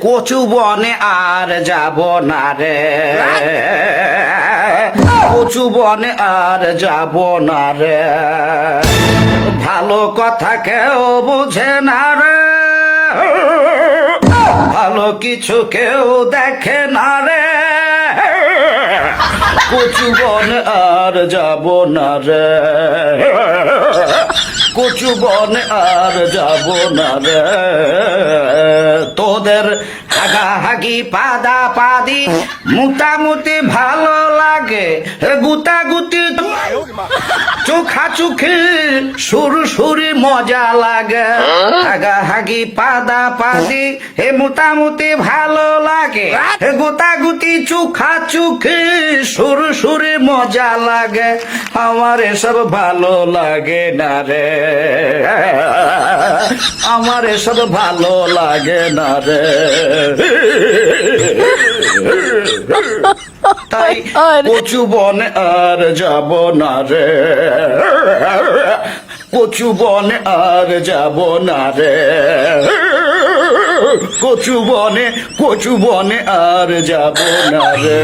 কচু বনে আর যাব না রে, কচু বনে আর যাব না রে, ভালো কথা কেউ বুঝে না রে, ভালো কিছু কেউ দেখে না রে, কচু বনে আর যাব না রে, কচু বনে আর যাব না রে, তোদের হাগাহাগি পাদা পাদি মুতামুতি ভালো লাগে, গুতাগুতি চোখাচুখি সুরসুরি মজা লাগে, হাগাহাগি পাদা পাদি হে মুতামুতি ভালো লাগে, গুতাগুতি চোখাচুখি সুরসুরি মজা লাগে, আমার এসব ভালো লাগে না রে, আমার এসব ভালো লাগে না রে, তাই কচু বনে আর যাব না রে, কচু বনে আর যাব না রে, কচু বনে আর যাব না রে।